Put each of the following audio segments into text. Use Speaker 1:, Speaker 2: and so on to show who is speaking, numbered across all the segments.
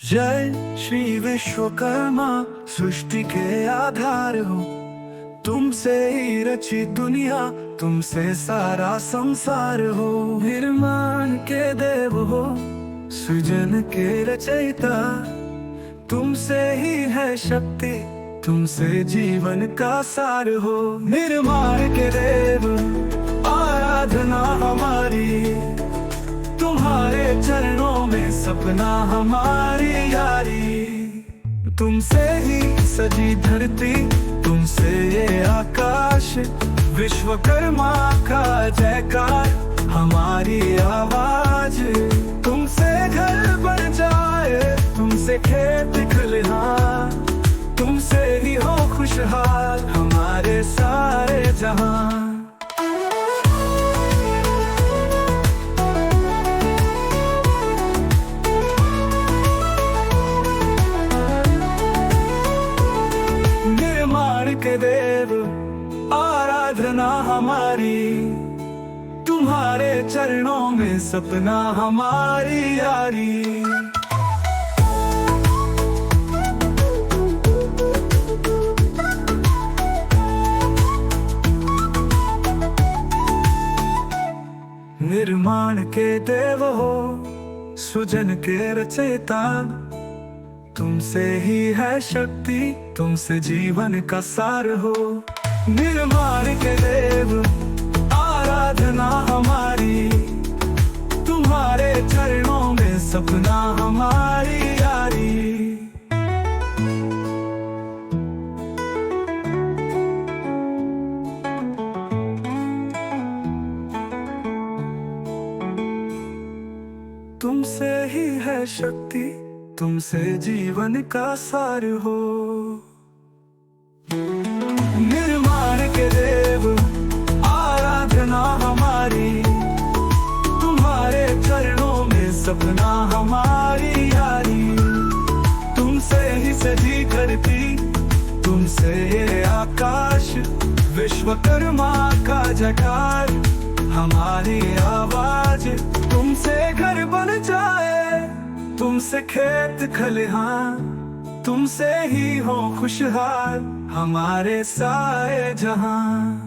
Speaker 1: जय श्री विश्वकर्मा सृष्टि के आधार हो। तुमसे ही रची दुनिया, तुमसे सारा संसार हो। निर्माण के देव हो, सृजन के रचयिता। तुमसे ही है शक्ति, तुमसे जीवन का सार हो। निर्माण के देव आराधना हमारी, तुम्हारे चरणों में सपना हमारी यारी। तुमसे ही सजी धरती, तुमसे ये आकाश। विश्वकर्मा का जयकार हमारी आवाज। तुमसे घर बन जाए, तुमसे खेत खलिहान। तुमसे ही हो खुशहाल हमारे सारे जहां। के देव आराधना हमारी, तुम्हारे चरणों में सपना हमारी यारी। निर्माण के देव हो, सृजन के रचयिता। तुमसे ही है शक्ति, तुमसे जीवन का सार हो। निर्माण के देव आराधना हमारी, तुम्हारे चरणों में सपना हमारी यारी। तुमसे ही है शक्ति, तुमसे जीवन का सार हो। निर्माण के देव आराधना हमारी, तुम्हारे चरणों में सपना हमारी यारी। तुमसे ही सजी धरती, तुमसे ये आकाश। विश्वकर्मा का जयकार हमारी आवाज। तुमसे घर बन जाए, तुमसे खेत खलिहान। तुमसे ही हो खुशहाल हमारे सारे जहां।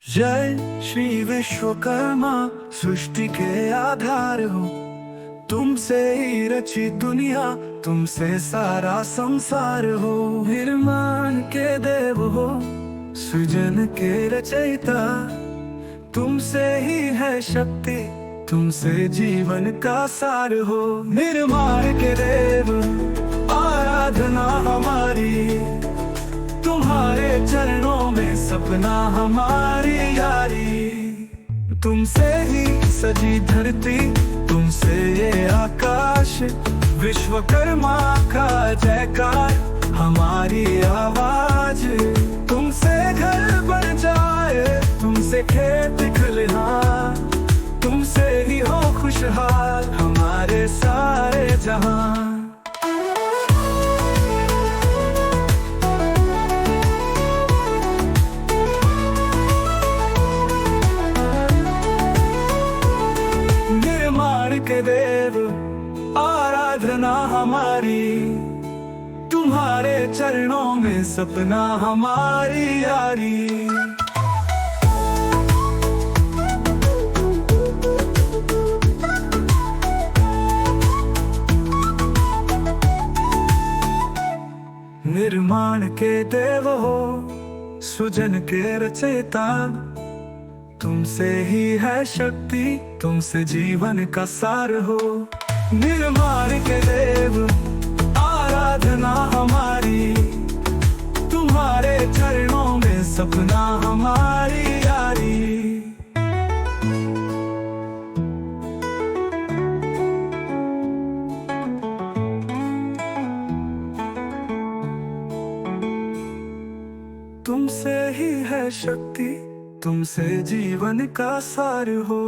Speaker 1: जय श्री विश्वकर्मा सृष्टि के आधार हो। तुमसे ही रची दुनिया, तुमसे सारा संसार हो। निर्माण के देव हो, सृजन के रचयिता। तुमसे ही है शक्ति, तुमसे जीवन का सार हो। निर्माण के देव आराधना हमारी, तुम्हारे चरणों में सपना हमारी यारी। तुमसे ही सजी धरती, तुमसे ये आकाश। विश्वकर्मा का जयकार हमारी आवाज। तुमसे घर बन जाए, तुमसे खेत खलिहान। तुमसे ही हो खुशहाल हमारे सारे जहां। निर्माण के देव आराधना हमारी, तुम्हारे चरणों में सपना हमारी यारी। निर्माण के देव हो, सृजन के रचयिता। तुमसे ही है शक्ति, तुमसे जीवन का सार हो। निर्माण के देव आराधना हमारी, तुम्हारे चरणों में सपना हमारी यारी। तुमसे ही है शक्ति, तुमसे जीवन का सार हो।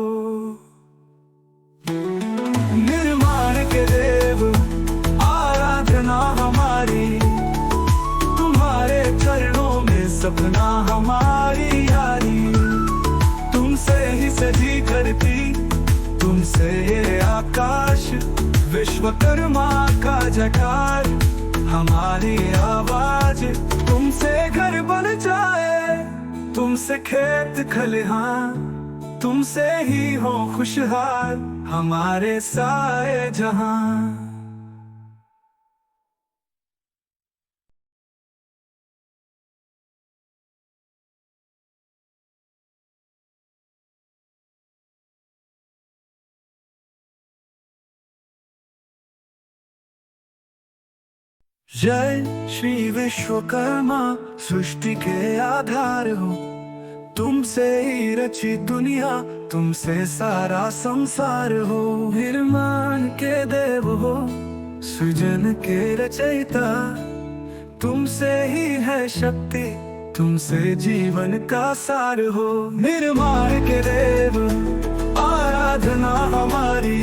Speaker 1: निर्माण के देव आराधना हमारी, तुम्हारे चरणों में सपना हमारी यारी। तुमसे ये आकाश, विश्वकर्मा का जयकार। हमारी आवाज तुमसे घर बन जाए, तुमसे खेत खलिहान, तुमसे ही हो खुशहाल हमारे सारे जहां। जय श्री विश्वकर्मा, सृष्टि के आधार हो। तुमसे ही रची दुनिया, तुमसे सारा संसार हो। निर्माण के देव हो, सृजन के रचयिता। तुमसे ही है शक्ति, तुमसे जीवन का सार हो। निर्माण के देव आराधना हमारी,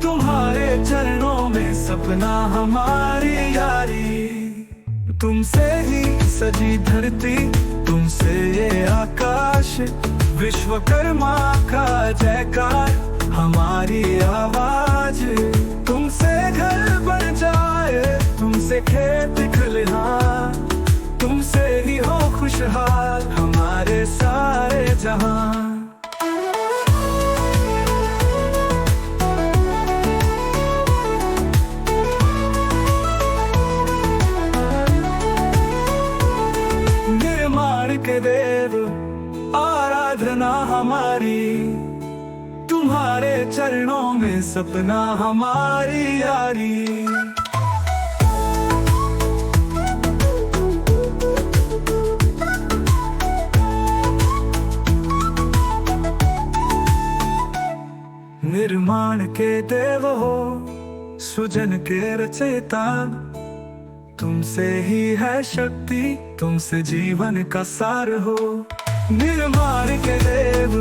Speaker 1: तुम्हारे चरणों में सपना हमारी यारी। तुमसे ही सजी धरती, तुमसे ये आकाश, विश्वकर्मा का जयकार। हमारी आवाज तुमसे घर बन जाए, तुमसे खेत खलिहान, तुमसे ही हो खुशहाल हमारे सारे जहां। के देव आराधना हमारी, तुम्हारे चरणों में सपना हमारी यारी। निर्माण के देव हो, सृजन के रचयिता। तुमसे ही है शक्ति, तुमसे जीवन का सार हो। निर्माण के देव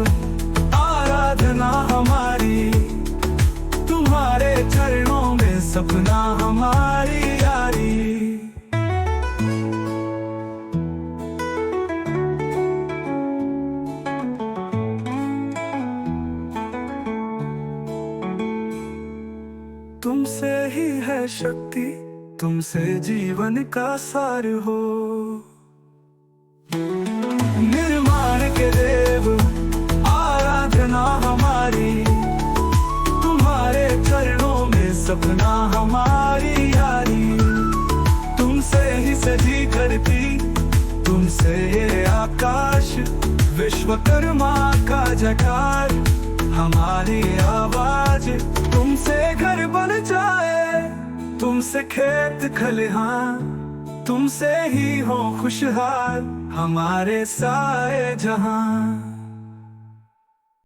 Speaker 1: आराधना हमारी, तुम्हारे चरणों में सपना हमारी यारी। तुमसे ही है शक्ति, तुमसे जीवन का सार हो। निर्माण के देव आराधना हमारी, तुम्हारे चरणों में सपना हमारी यारी। तुमसे ही सजी धरती, तुमसे ये आकाश, विश्वकर्मा का जयकार। हमारी आवाज तुमसे घर बन जाए, तुमसे खेत खलिहान, तुमसे ही हो खुशहाल हमारे सारे जहां।